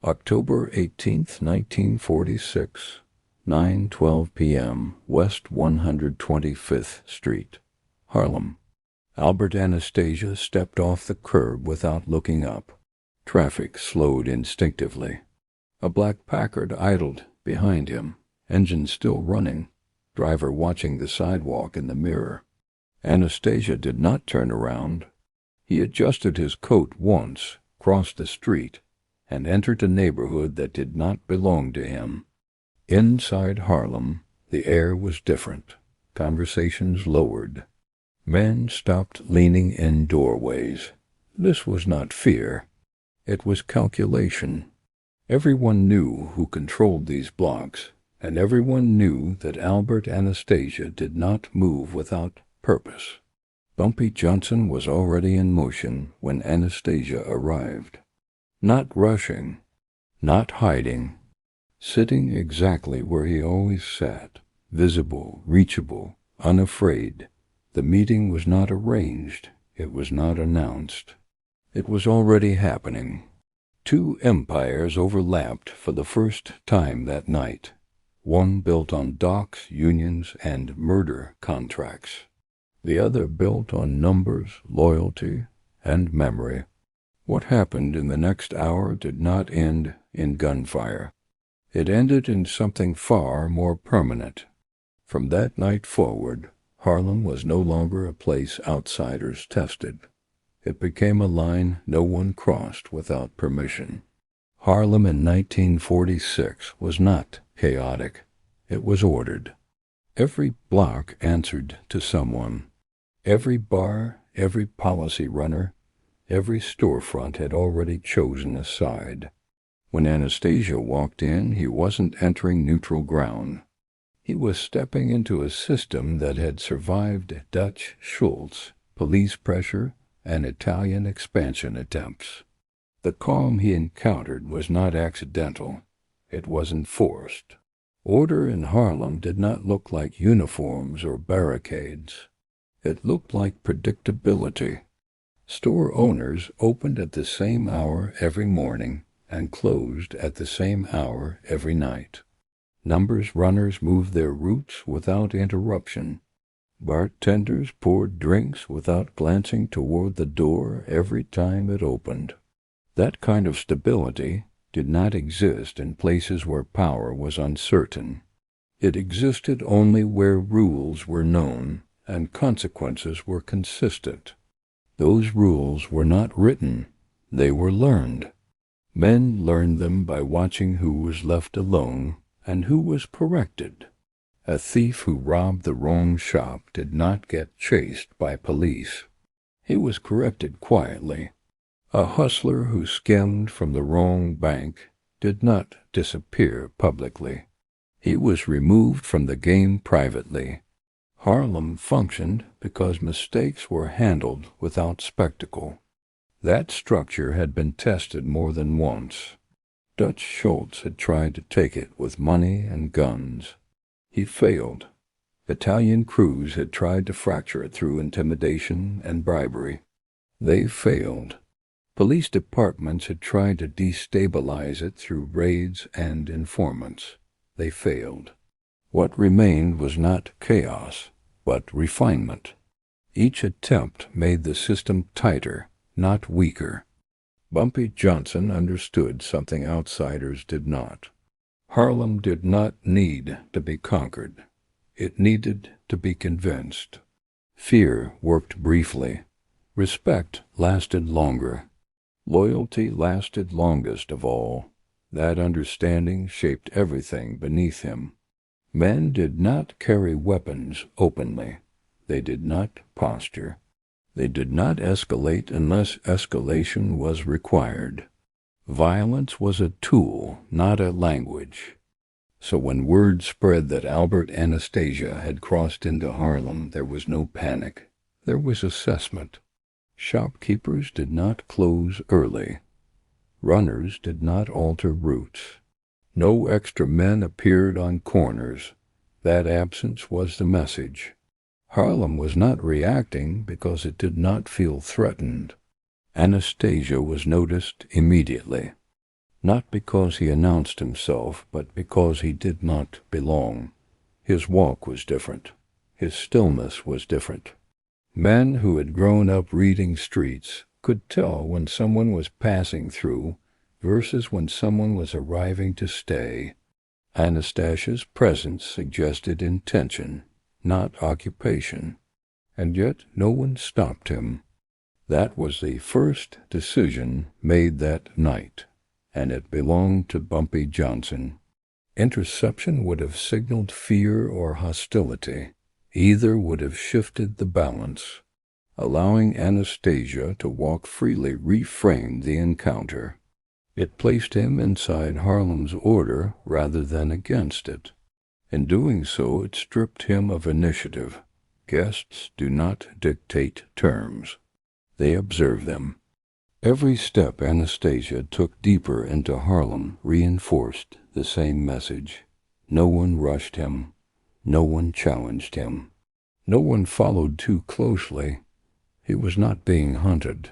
October 18th, 1946, 9:12 p.m., West 125th Street, Harlem. Albert Anastasia stepped off the curb without looking up. Traffic slowed instinctively. A black Packard idled behind him, engine still running, driver watching the sidewalk in the mirror. Anastasia did not turn around. He adjusted his coat once, crossed the street, and entered a neighborhood that did not belong to him. Inside Harlem, the air was different. Conversations lowered. Men stopped leaning in doorways. This was not fear. It was calculation. Everyone knew who controlled these blocks, and everyone knew that Albert Anastasia did not move without purpose. Bumpy Johnson was already in motion when Anastasia arrived. Not rushing, not hiding, sitting exactly where he always sat, visible, reachable, unafraid. The meeting was not arranged, it was not announced. It was already happening. Two empires overlapped for the first time that night, one built on docks, unions, and murder contracts. The other built on numbers, loyalty, and memory. What happened in the next hour did not end in gunfire. It ended in something far more permanent. From that night forward, Harlem was no longer a place outsiders tested. It became a line no one crossed without permission. Harlem in 1946 was not chaotic. It was ordered. Every block answered to someone. Every bar, every policy runner, every storefront had already chosen a side. When Anastasia walked in, he wasn't entering neutral ground. He was stepping into a system that had survived Dutch Schultz, police pressure, and Italian expansion attempts. The calm he encountered was not accidental. It was enforced. Order in Harlem did not look like uniforms or barricades. It looked like predictability. Store owners opened at the same hour every morning and closed at the same hour every night. Numbers runners moved their routes without interruption. Bartenders poured drinks without glancing toward the door every time it opened. That kind of stability did not exist in places where power was uncertain. It existed only where rules were known and consequences were consistent. Those rules were not written, they were learned. Men learned them by watching who was left alone and who was corrected. A thief who robbed the wrong shop did not get chased by police. He was corrected quietly. A hustler who skimmed from the wrong bank did not disappear publicly. He was removed from the game privately. Harlem functioned because mistakes were handled without spectacle. That structure had been tested more than once. Dutch Schultz had tried to take it with money and guns. He failed. Italian crews had tried to fracture it through intimidation and bribery. They failed. Police departments had tried to destabilize it through raids and informants. They failed. What remained was not chaos, but refinement. Each attempt made the system tighter, not weaker. Bumpy Johnson understood something outsiders did not. Harlem did not need to be conquered. It needed to be convinced. Fear worked briefly. Respect lasted longer. Loyalty lasted longest of all. That understanding shaped everything beneath him. Men did not carry weapons openly. They did not posture. They did not escalate unless escalation was required. Violence was a tool, not a language. So when word spread that Albert Anastasia had crossed into Harlem, there was no panic. There was assessment. Shopkeepers did not close early. Runners did not alter routes. No extra men appeared on corners. That absence was the message. Harlem was not reacting because it did not feel threatened. Anastasia was noticed immediately. not because he announced himself, but because he did not belong. His walk was different. His stillness was different. Men who had grown up reading streets could tell when someone was passing through versus when someone was arriving to stay. Anastasia's presence suggested intention, not occupation, and yet no one stopped him. That was the first decision made that night, and it belonged to Bumpy Johnson. Interception would have signaled fear or hostility. Either would have shifted the balance. Allowing Anastasia to walk freely reframed the encounter. It placed him inside Harlem's order rather than against it. In doing so, it stripped him of initiative. Guests do not dictate terms. They observe them. Every step Anastasia took deeper into Harlem reinforced the same message. No one rushed him. No one challenged him. No one followed too closely. He was not being hunted.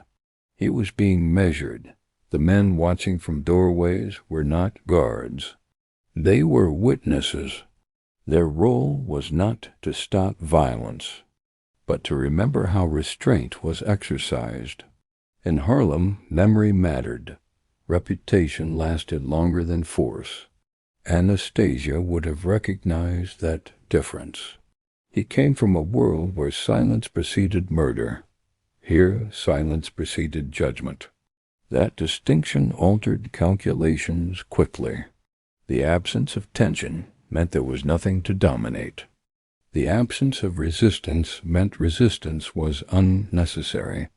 He was being measured. The men watching from doorways were not guards. They were witnesses. Their role was not to stop violence, but to remember how restraint was exercised. In Harlem, memory mattered. Reputation lasted longer than force. Anastasia would have recognized that difference. He came from a world where silence preceded murder. Here, silence preceded judgment. That distinction altered calculations quickly. The absence of tension meant there was nothing to dominate. The absence of resistance meant resistance was unnecessary.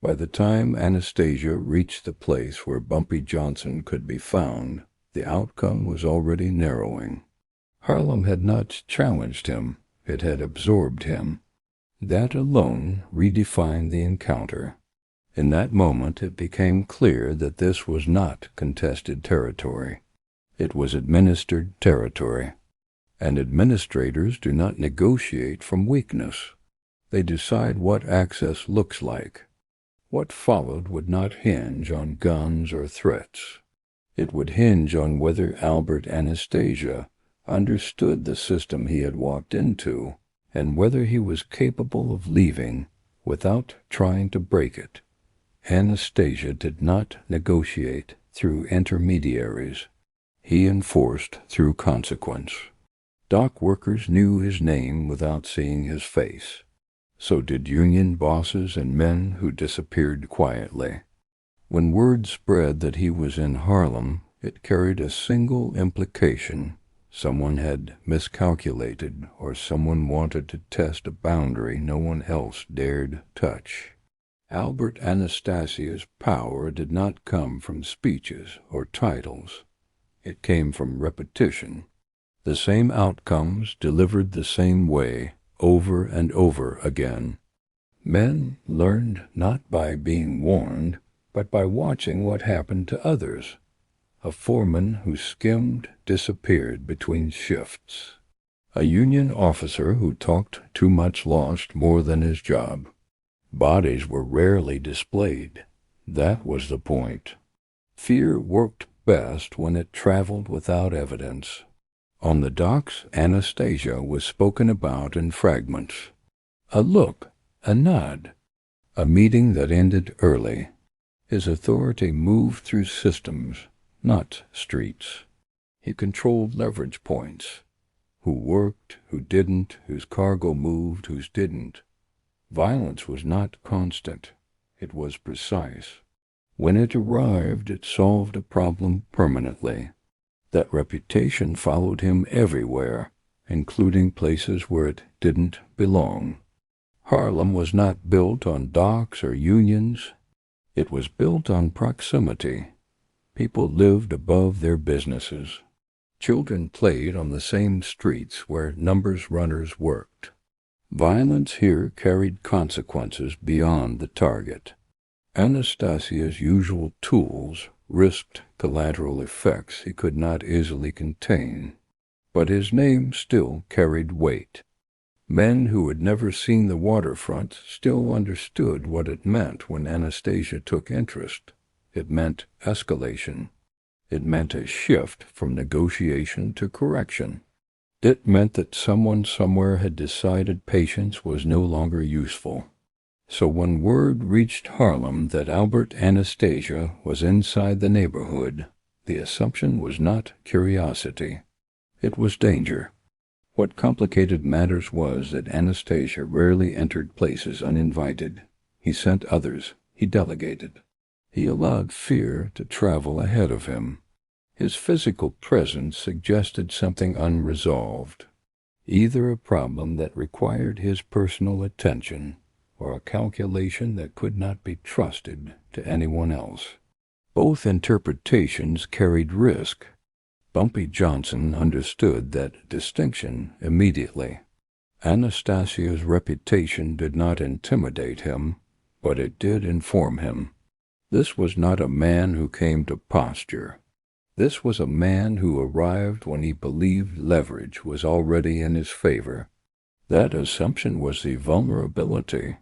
By the time Anastasia reached the place where Bumpy Johnson could be found, the outcome was already narrowing. Harlem had not challenged him. It had absorbed him. That alone redefined the encounter. In that moment it became clear that this was not contested territory. It was administered territory. And administrators do not negotiate from weakness. They decide what access looks like. What followed would not hinge on guns or threats. It would hinge on whether Albert Anastasia understood the system he had walked into, and whether he was capable of leaving without trying to break it. Anastasia did not negotiate through intermediaries. He enforced through consequence. Dock workers knew his name without seeing his face. So did union bosses and men who disappeared quietly. When word spread that he was in Harlem, it carried a single implication. Someone had miscalculated, or someone wanted to test a boundary no one else dared touch. Albert Anastasia's power did not come from speeches or titles. It came from repetition. The same outcomes delivered the same way, over and over again. Men learned not by being warned, but by watching what happened to others. A foreman who skimmed disappeared between shifts. A union officer who talked too much lost more than his job. Bodies were rarely displayed. That was the point. Fear worked best when it traveled without evidence. On the docks, Anastasia was spoken about in fragments. A look, a nod, a meeting that ended early. His authority moved through systems, not streets. He controlled leverage points. Who worked, who didn't, whose cargo moved, whose didn't. Violence was not constant. It was precise. When it arrived, it solved a problem permanently. That reputation followed him everywhere, including places where it didn't belong. Harlem was not built on docks or unions. It was built on proximity. People lived above their businesses. Children played on the same streets where numbers runners worked. Violence here carried consequences beyond the target. Anastasia's usual tools risked collateral effects he could not easily contain, but his name still carried weight. Men who had never seen the waterfront still understood what it meant when Anastasia took interest. It meant escalation. It meant a shift from negotiation to correction. It meant that someone somewhere had decided patience was no longer useful. So when word reached Harlem that Albert Anastasia was inside the neighborhood, the assumption was not curiosity. It was danger. What complicated matters was that Anastasia rarely entered places uninvited. He sent others. He delegated. He allowed fear to travel ahead of him. His physical presence suggested something unresolved, either a problem that required his personal attention or a calculation that could not be trusted to anyone else. Both interpretations carried risk. Bumpy Johnson understood that distinction immediately. Anastasia's reputation did not intimidate him, but it did inform him. This was not a man who came to posture. This was a man who arrived when he believed leverage was already in his favor. That assumption was the vulnerability.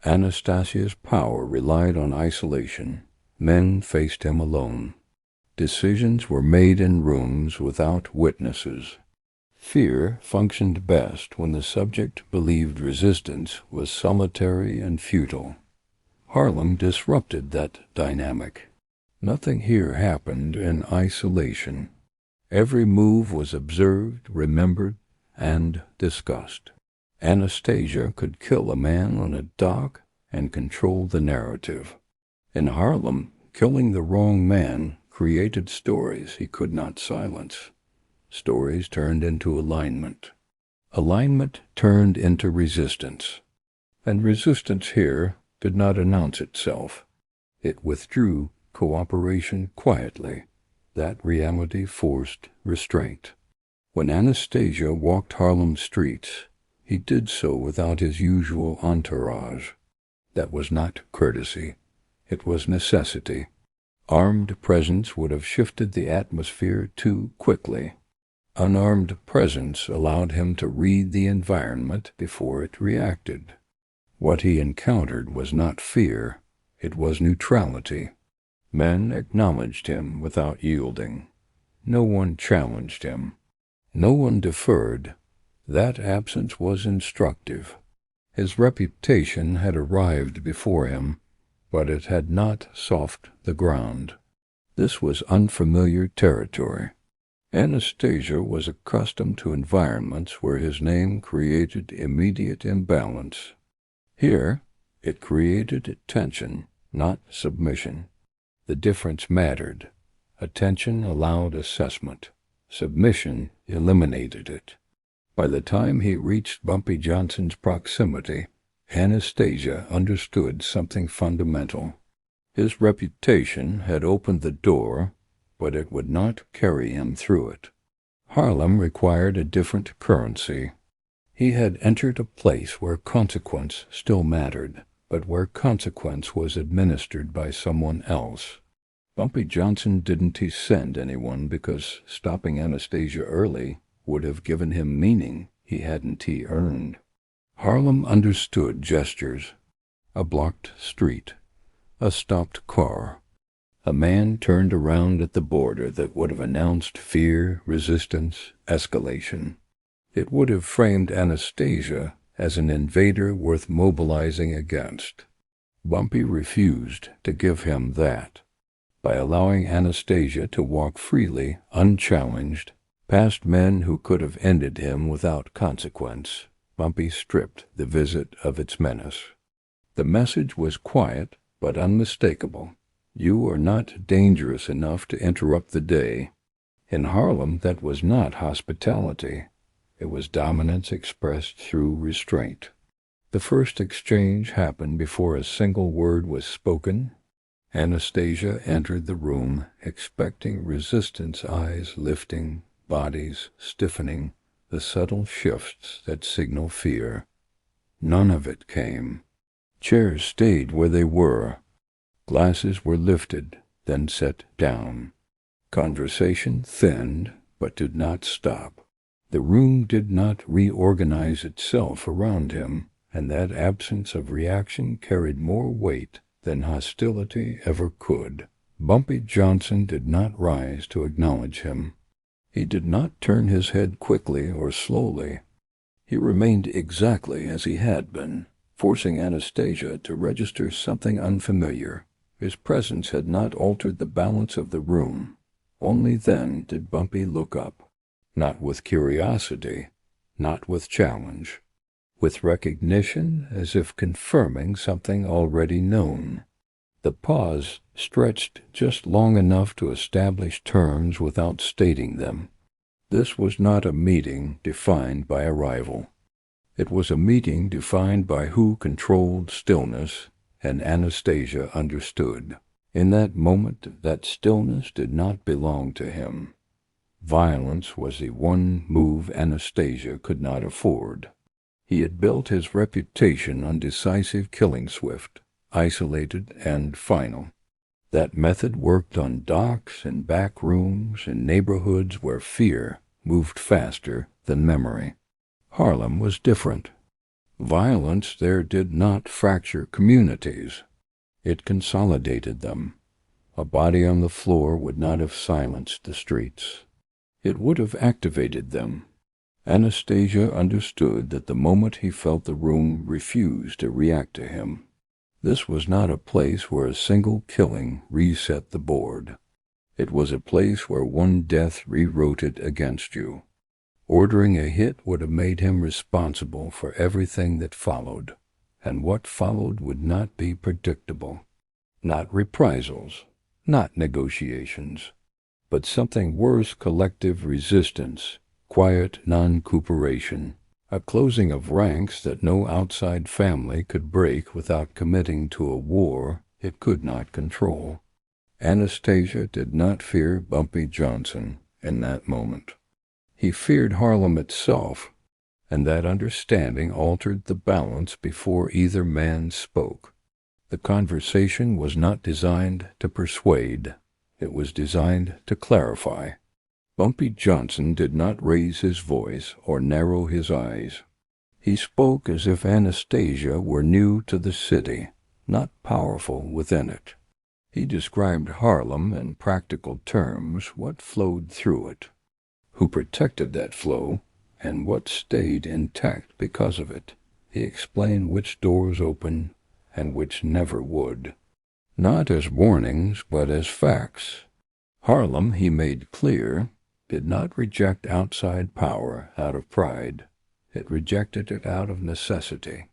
Anastasia's power relied on isolation. Men faced him alone. Decisions were made in rooms without witnesses. Fear functioned best when the subject believed resistance was solitary and futile. Harlem disrupted that dynamic. Nothing here happened in isolation. Every move was observed, remembered, and discussed. Anastasia could kill a man on a dock and control the narrative. In Harlem, killing the wrong man created stories he could not silence. Stories turned into alignment. Alignment turned into resistance. And resistance here did not announce itself. It withdrew cooperation quietly. That reality forced restraint. When Anastasia walked Harlem streets, he did so without his usual entourage. That was not courtesy. It was necessity. Armed presence would have shifted the atmosphere too quickly. Unarmed presence allowed him to read the environment before it reacted. What he encountered was not fear. It was neutrality. Men acknowledged him without yielding. No one challenged him. No one deferred. That absence was instructive. His reputation had arrived before him, but it had not softened the ground. This was unfamiliar territory. Anastasia was accustomed to environments where his name created immediate imbalance. Here, it created tension, not submission. The difference mattered. Attention allowed assessment. Submission eliminated it. By the time he reached Bumpy Johnson's proximity, Anastasia understood something fundamental. His reputation had opened the door, but it would not carry him through it. Harlem required a different currency. He had entered a place where consequence still mattered, but where consequence was administered by someone else. Bumpy Johnson didn't send anyone because stopping Anastasia early would have given him meaning he hadn't earned. Harlem understood gestures. A blocked street. A stopped car. A man turned around at the border that would have announced fear, resistance, escalation. It would have framed Anastasia as an invader worth mobilizing against. Bumpy refused to give him that. By allowing Anastasia to walk freely, unchallenged, past men who could have ended him without consequence, Bumpy stripped the visit of its menace. The message was quiet but unmistakable. You are not dangerous enough to interrupt the day. In Harlem, that was not hospitality. It was dominance expressed through restraint. The first exchange happened before a single word was spoken. Anastasia entered the room, expecting resistance, eyes lifting, bodies stiffening, the subtle shifts that signal fear. None of it came. Chairs stayed where they were. Glasses were lifted, then set down. Conversation thinned, but did not stop. The room did not reorganize itself around him, and that absence of reaction carried more weight than hostility ever could. Bumpy Johnson did not rise to acknowledge him. He did not turn his head quickly or slowly. He remained exactly as he had been, forcing Anastasia to register something unfamiliar. His presence had not altered the balance of the room. Only then did Bumpy look up, not with curiosity, not with challenge, with recognition, as if confirming something already known. The pause stretched just long enough to establish terms without stating them. This was not a meeting defined by arrival. It was a meeting defined by who controlled stillness, and Anastasia understood. In that moment, that stillness did not belong to him. Violence was the one move Anastasia could not afford. He had built his reputation on decisive killing, swift, isolated, and final. That method worked on docks and back rooms in neighborhoods where fear moved faster than memory. Harlem was different. Violence there did not fracture communities. It consolidated them. A body on the floor would not have silenced the streets. It would have activated them. Anastasia understood that the moment he felt the room refuse to react to him. This was not a place where a single killing reset the board. It was a place where one death rewrote it against you. Ordering a hit would have made him responsible for everything that followed, and what followed would not be predictable. Not reprisals, not negotiations, but something worse: collective resistance, quiet non-cooperation, a closing of ranks that no outside family could break without committing to a war it could not control. Anastasia did not fear Bumpy Johnson in that moment. He feared Harlem itself, and that understanding altered the balance before either man spoke. The conversation was not designed to persuade. It was designed to clarify. Bumpy Johnson did not raise his voice or narrow his eyes. He spoke as if Anastasia were new to the city, not powerful within it. He described Harlem in practical terms, what flowed through it, who protected that flow, and what stayed intact because of it. He explained which doors opened and which never would, not as warnings but as facts. Harlem, he made clear, did not reject outside power out of pride. It rejected it out of necessity.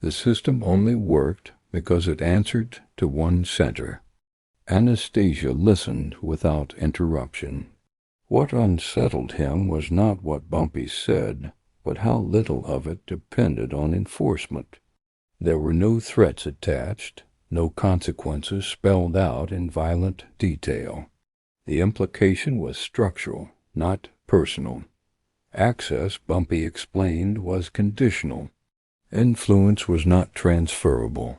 The system only worked because it answered to one center. Anastasia listened without interruption. What unsettled him was not what Bumpy said, but how little of it depended on enforcement. There were no threats attached, no consequences spelled out in violent detail. The implication was structural, not personal. Access, Bumpy explained, was conditional. Influence was not transferable.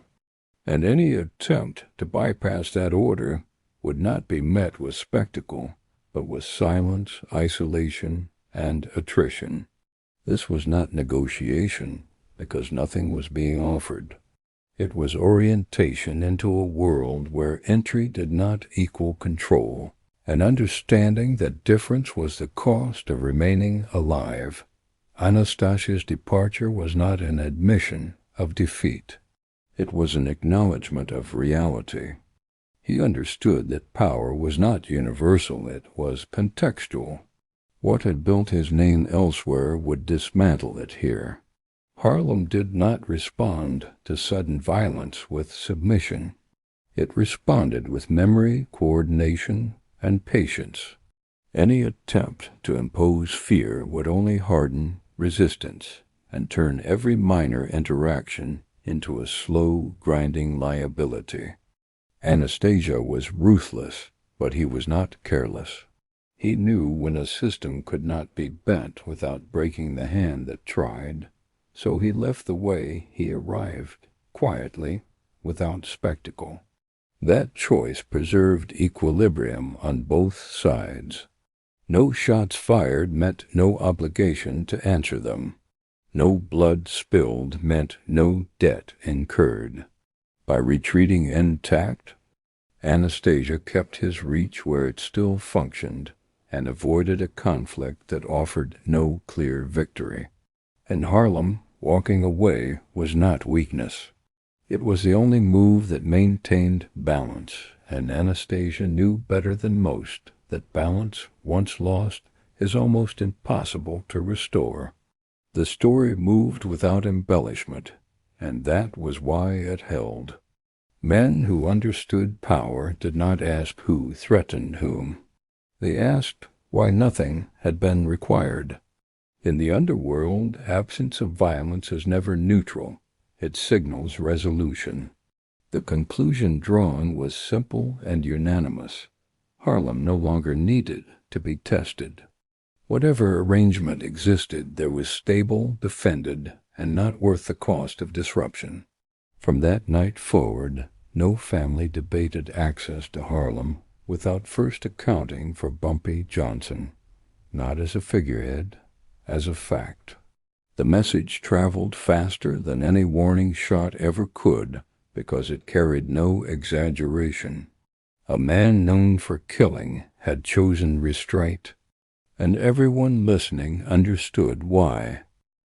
And any attempt to bypass that order would not be met with spectacle, but with silence, isolation, and attrition. This was not negotiation, because nothing was being offered. It was orientation into a world where entry did not equal control, an understanding that difference was the cost of remaining alive. Anastasia's departure was not an admission of defeat. It was an acknowledgment of reality. He understood that power was not universal, it was contextual. What had built his name elsewhere would dismantle it here. Harlem did not respond to sudden violence with submission. It responded with memory, coordination, and patience. Any attempt to impose fear would only harden resistance and turn every minor interaction into a slow, grinding liability. Anastasia was ruthless, but he was not careless. He knew when a system could not be bent without breaking the hand that tried, so he left the way he arrived, quietly, without spectacle. That choice preserved equilibrium on both sides. No shots fired meant no obligation to answer them. No blood spilled meant no debt incurred. By retreating intact, Anastasia kept his reach where it still functioned and avoided a conflict that offered no clear victory. In Harlem, walking away was not weakness. It was the only move that maintained balance, and Anastasia knew better than most that balance, once lost, is almost impossible to restore. The story moved without embellishment, and that was why it held. Men who understood power did not ask who threatened whom. They asked why nothing had been required. In the underworld, absence of violence is never neutral. It signals resolution. The conclusion drawn was simple and unanimous. Harlem no longer needed to be tested. Whatever arrangement existed, there was stable, defended, and not worth the cost of disruption. From that night forward, no family debated access to Harlem without first accounting for Bumpy Johnson, not as a figurehead, as a fact. The message traveled faster than any warning shot ever could because it carried no exaggeration. A man known for killing had chosen restraint, and everyone listening understood why.